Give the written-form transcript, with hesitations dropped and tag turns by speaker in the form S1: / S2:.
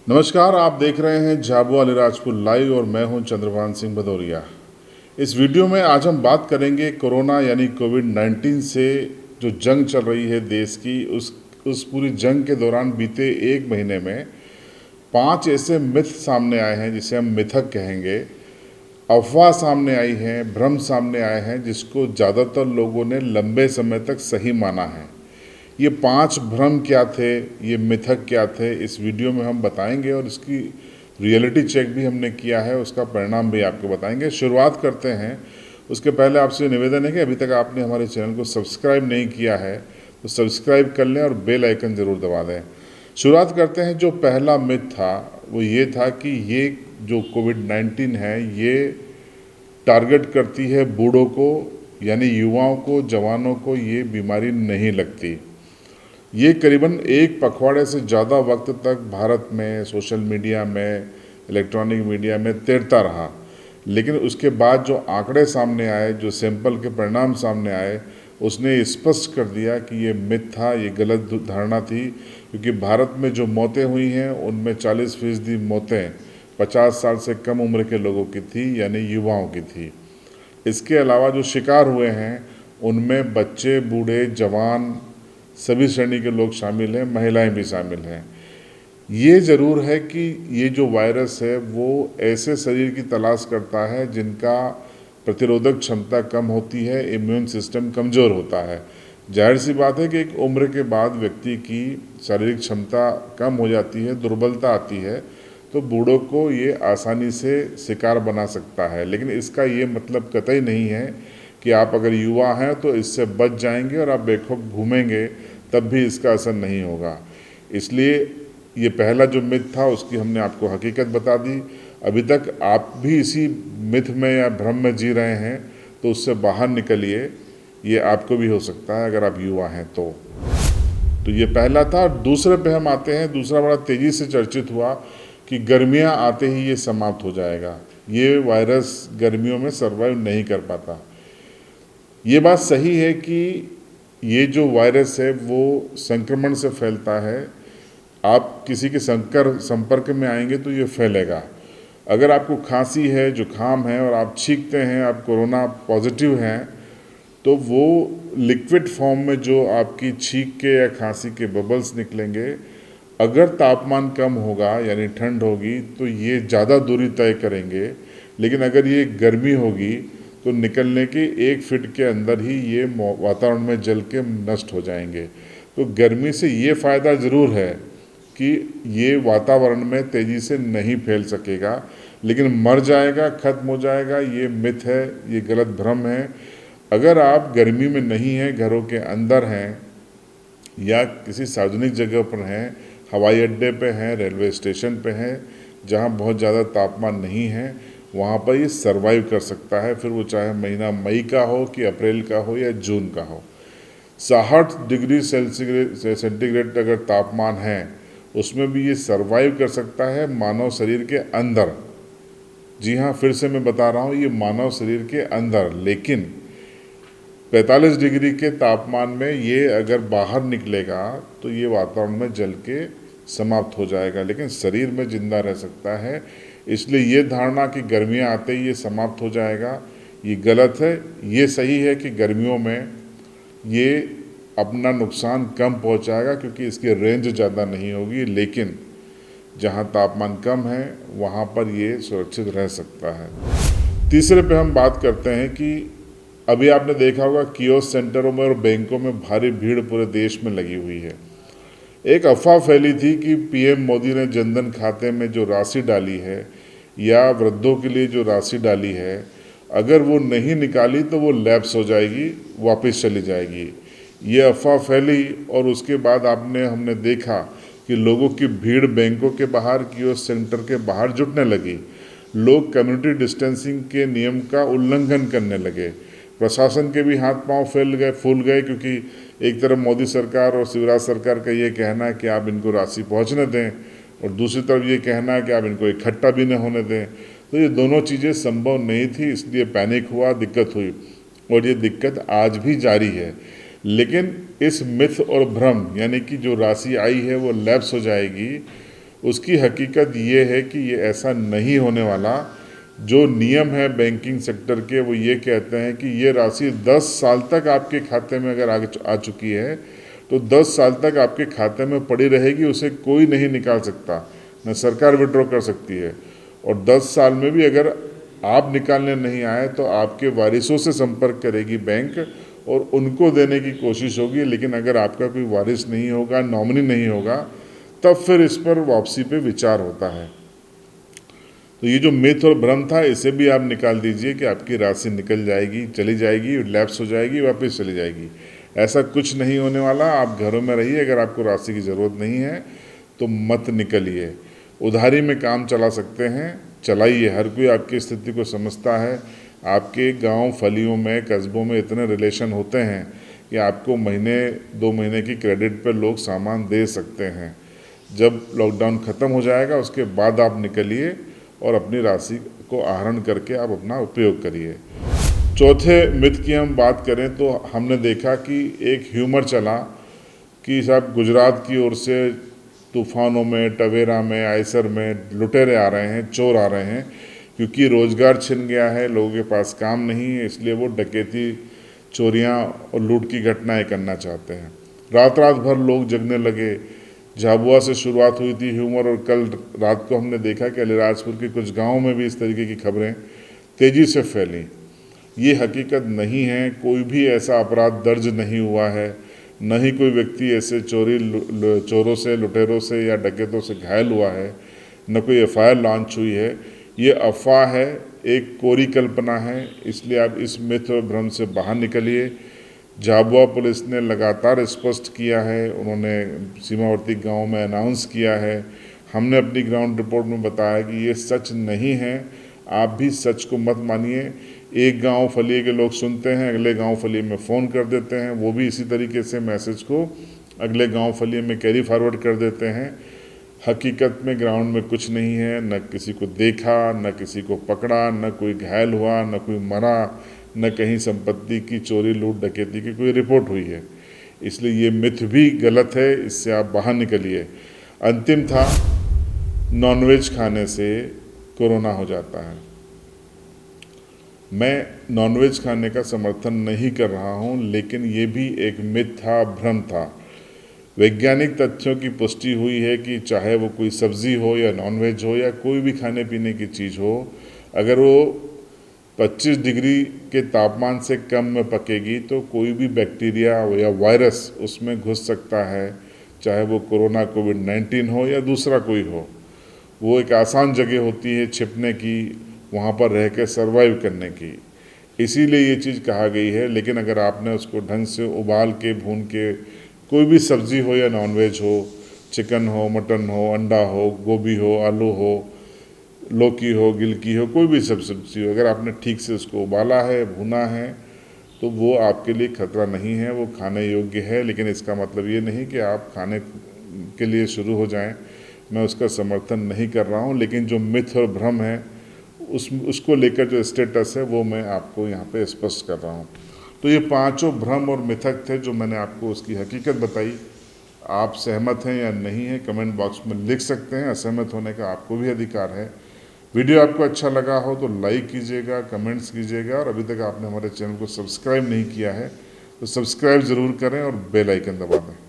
S1: नमस्कार, आप देख रहे हैं झाबुआ अलीराजपुर लाइव और मैं हूं चंद्रभान सिंह भदौरिया। इस वीडियो में आज हम बात करेंगे कोरोना यानी कोविड-19 से जो जंग चल रही है देश की, उस पूरी जंग के दौरान बीते एक महीने में 5 ऐसे मिथ सामने आए हैं जिसे हम मिथक कहेंगे। अफवाह सामने आई है, भ्रम सामने आए हैं जिसको ज़्यादातर लोगों ने लंबे समय तक सही माना है। ये 5 भ्रम क्या थे, ये मिथक क्या थे, इस वीडियो में हम बताएंगे और इसकी रियलिटी चेक भी हमने किया है, उसका परिणाम भी आपको बताएंगे। शुरुआत करते हैं। उसके पहले आपसे निवेदन है कि अभी तक आपने हमारे चैनल को सब्सक्राइब नहीं किया है तो सब्सक्राइब कर लें और बेल आइकन ज़रूर दबा दें। शुरुआत करते हैं। जो पहला मिथ था वो ये था कि ये जो कोविड-19 है ये टारगेट करती है बूढ़ों को, यानी युवाओं को, जवानों को ये बीमारी नहीं लगती। ये करीबन एक पखवाड़े से ज़्यादा वक्त तक भारत में सोशल मीडिया में, इलेक्ट्रॉनिक मीडिया में तैरता रहा, लेकिन उसके बाद जो आंकड़े सामने आए, जो सैंपल के परिणाम सामने आए, उसने स्पष्ट कर दिया कि ये मिथ था, ये गलत धारणा थी। क्योंकि भारत में जो मौतें हुई हैं उनमें 40% मौतें 50 साल से कम उम्र के लोगों की थी, यानी युवाओं की थी। इसके अलावा जो शिकार हुए हैं उनमें बच्चे, बूढ़े, जवान, सभी श्रेणी के लोग शामिल हैं, महिलाएं भी शामिल हैं। ये ज़रूर है कि ये जो वायरस है वो ऐसे शरीर की तलाश करता है जिनका प्रतिरोधक क्षमता कम होती है, इम्यून सिस्टम कमज़ोर होता है। जाहिर सी बात है कि एक उम्र के बाद व्यक्ति की शारीरिक क्षमता कम हो जाती है, दुर्बलता आती है, तो बूढ़ों को ये आसानी से शिकार बना सकता है। लेकिन इसका ये मतलब कतई नहीं है कि आप अगर युवा हैं तो इससे बच जाएंगे और आप बेखौफ घूमेंगे, तब भी इसका असर नहीं होगा। इसलिए ये पहला जो मिथ था उसकी हमने आपको हकीकत बता दी। अभी तक आप भी इसी मिथ में या भ्रम में जी रहे हैं तो उससे बाहर निकलिए, ये आपको भी हो सकता है अगर आप युवा हैं तो ये पहला था। दूसरे पे हम आते हैं। दूसरा बड़ा तेज़ी से चर्चित हुआ कि गर्मियां आते ही ये समाप्त हो जाएगा, ये वायरस गर्मियों में सर्वाइव नहीं कर पाता। ये बात सही है कि ये जो वायरस है वो संक्रमण से फैलता है। आप किसी के संपर्क में आएंगे तो ये फैलेगा। अगर आपको खांसी है, जुकाम है और आप छींकते हैं, आप कोरोना पॉजिटिव हैं, तो वो लिक्विड फॉर्म में जो आपकी छींक के या खांसी के बबल्स निकलेंगे, अगर तापमान कम होगा यानी ठंड होगी तो ये ज़्यादा दूरी तय करेंगे। लेकिन अगर ये गर्मी होगी तो निकलने के 1 फीट के अंदर ही ये वातावरण में जल के नष्ट हो जाएंगे। तो गर्मी से ये फ़ायदा ज़रूर है कि ये वातावरण में तेज़ी से नहीं फैल सकेगा, लेकिन मर जाएगा, ख़त्म हो जाएगा, ये मिथ है, ये गलत भ्रम है। अगर आप गर्मी में नहीं हैं, घरों के अंदर हैं या किसी सार्वजनिक जगह पर हैं, हवाई अड्डे पे हैं, रेलवे स्टेशन पे हैं, जहाँ बहुत ज़्यादा तापमान नहीं है, वहाँ पर ये सर्वाइव कर सकता है। फिर वो चाहे महीना मई का हो कि अप्रैल का हो या जून का हो। 60 डिग्री सेंटीग्रेड अगर तापमान है उसमें भी ये सर्वाइव कर सकता है मानव शरीर के अंदर। जी हाँ, फिर से मैं बता रहा हूँ, ये मानव शरीर के अंदर। लेकिन 45 डिग्री के तापमान में ये अगर बाहर निकलेगा तो ये वातावरण में जल के समाप्त हो जाएगा, लेकिन शरीर में जिंदा रह सकता है। इसलिए ये धारणा कि गर्मियाँ आते ही ये समाप्त हो जाएगा, ये गलत है। ये सही है कि गर्मियों में ये अपना नुकसान कम पहुंचाएगा क्योंकि इसकी रेंज ज़्यादा नहीं होगी, लेकिन जहां तापमान कम है वहां पर ये सुरक्षित रह सकता है। तीसरे पे हम बात करते हैं कि अभी आपने देखा होगा कियोस्क सेंटरों में और बैंकों में भारी भीड़ पूरे देश में लगी हुई है। एक अफवाह फैली थी कि पीएम मोदी ने जनधन खाते में जो राशि डाली है या वृद्धों के लिए जो राशि डाली है, अगर वो नहीं निकाली तो वो लैप्स हो जाएगी, वापस चली जाएगी। ये अफवाह फैली और उसके बाद हमने देखा कि लोगों की भीड़ बैंकों के बाहर, कियोस्क सेंटर के बाहर जुटने लगी। लोग कम्युनिटी डिस्टेंसिंग के नियम का उल्लंघन करने लगे। प्रशासन के भी हाथ पांव फूल गए क्योंकि एक तरफ मोदी सरकार और शिवराज सरकार का ये कहना है कि आप इनको राशि पहुंचने दें और दूसरी तरफ ये कहना है कि आप इनको इकट्ठा भी न होने दें। तो ये दोनों चीज़ें संभव नहीं थी, इसलिए पैनिक हुआ, दिक्कत हुई और ये दिक्कत आज भी जारी है। लेकिन इस मिथ और भ्रम यानी कि जो राशि आई है वो लैप्स हो जाएगी, उसकी हकीकत ये है कि ये ऐसा नहीं होने वाला। जो नियम है बैंकिंग सेक्टर के वो ये कहते हैं कि ये राशि 10 साल तक आपके खाते में अगर आ चुकी है तो 10 साल तक आपके खाते में पड़ी रहेगी, उसे कोई नहीं निकाल सकता, न सरकार विड्रॉ कर सकती है। और 10 साल में भी अगर आप निकालने नहीं आए तो आपके वारिसों से संपर्क करेगी बैंक और उनको देने की कोशिश होगी। लेकिन अगर आपका कोई वारिस नहीं होगा, नॉमिनी नहीं होगा, तब फिर इस पर वापसी पे विचार होता है। तो ये जो मिथ और भ्रम था इसे भी आप निकाल दीजिए कि आपकी राशि निकल जाएगी, चली जाएगी, लैप्स हो जाएगी, वापस चली जाएगी। ऐसा कुछ नहीं होने वाला। आप घरों में रहिए। अगर आपको राशि की ज़रूरत नहीं है तो मत निकलिए। उधारी में काम चला सकते हैं, चलाइए। हर कोई आपकी स्थिति को समझता है। आपके गांव फलियों में, कस्बों में इतने रिलेशन होते हैं कि आपको महीने 2 महीने की क्रेडिट पर लोग सामान दे सकते हैं। जब लॉकडाउन ख़त्म हो जाएगा उसके बाद आप निकलिए और अपनी राशि को आहरण करके आप अपना उपयोग करिए। चौथे मिथ की हम बात करें तो हमने देखा कि एक ह्यूमर चला कि साहब गुजरात की ओर से तूफ़ानों में, टवेरा में, आयसर में लुटेरे आ रहे हैं, चोर आ रहे हैं, क्योंकि रोज़गार छिन गया है, लोगों के पास काम नहीं है, इसलिए वो डकैती, चोरियां और लूट की घटनाएं करना चाहते हैं। रात रात भर लोग जगने लगे। झाबुआ से शुरुआत हुई थी ह्यूमर और कल रात को हमने देखा कि अलीराजपुर के कुछ गांवों में भी इस तरीके की खबरें तेज़ी से फैली। ये हकीकत नहीं है। कोई भी ऐसा अपराध दर्ज नहीं हुआ है, न ही कोई व्यक्ति ऐसे चोरों से, लुटेरों से या डकैतों से घायल हुआ है, न कोई FIR लॉन्च हुई है। ये अफवाह है, एक कोरी कल्पना है। इसलिए आप इस मिथ और भ्रम से बाहर निकलिए। झाबुआ पुलिस ने लगातार स्पष्ट किया है, उन्होंने सीमावर्ती गांव में अनाउंस किया है। हमने अपनी ग्राउंड रिपोर्ट में बताया कि ये सच नहीं है। आप भी सच को मत मानिए। एक गांव फलिए के लोग सुनते हैं, अगले गांव फलिए में फ़ोन कर देते हैं, वो भी इसी तरीके से मैसेज को अगले गांव फलिए में कैरी फॉरवर्ड कर देते हैं। हकीकत में ग्राउंड में कुछ नहीं है। न किसी को देखा, न किसी को पकड़ा, न कोई घायल हुआ, न कोई मरा, न कहीं संपत्ति की चोरी, लूट, डकैती की कोई रिपोर्ट हुई है। इसलिए ये मिथ भी गलत है, इससे आप बाहर निकलिए। अंतिम था, नॉनवेज खाने से कोरोना हो जाता है। मैं नॉनवेज खाने का समर्थन नहीं कर रहा हूं, लेकिन ये भी एक मिथ था, भ्रम था। वैज्ञानिक तथ्यों की पुष्टि हुई है कि चाहे वो कोई सब्ज़ी हो या नॉनवेज हो या कोई भी खाने पीने की चीज़ हो, अगर वो 25 डिग्री के तापमान से कम में पकेगी तो कोई भी बैक्टीरिया या वायरस उसमें घुस सकता है, चाहे वो कोरोना कोविड-19 हो या दूसरा कोई हो। वो एक आसान जगह होती है छिपने की, वहाँ पर रह के सर्वाइव करने की, इसीलिए ये चीज़ कहा गई है। लेकिन अगर आपने उसको ढंग से उबाल के, भून के, कोई भी सब्ज़ी हो या नॉनवेज हो, चिकन हो, मटन हो, अंडा हो, गोभी हो, आलू हो, लौकी हो, गिलकी हो, कोई भी सब्ज़ी हो, अगर आपने ठीक से उसको उबाला है, भुना है, तो वो आपके लिए खतरा नहीं है, वो खाने योग्य है। लेकिन इसका मतलब ये नहीं कि आप खाने के लिए शुरू हो जाएं। मैं उसका समर्थन नहीं कर रहा हूं, लेकिन जो मिथ और भ्रम है उसको लेकर जो स्टेटस है वो मैं आपको यहाँ पे स्पष्ट कर रहा हूँ। तो ये 5 भ्रम और मिथक थे जो मैंने आपको उसकी हकीकत बताई। आप सहमत हैं या नहीं हैं, कमेंट बॉक्स में लिख सकते हैं। असहमत होने का आपको भी अधिकार है। वीडियो आपको अच्छा लगा हो तो लाइक कीजिएगा, कमेंट्स कीजिएगा, और अभी तक आपने हमारे चैनल को सब्सक्राइब नहीं किया है तो सब्सक्राइब ज़रूर करें और बेल आइकन दबा दें।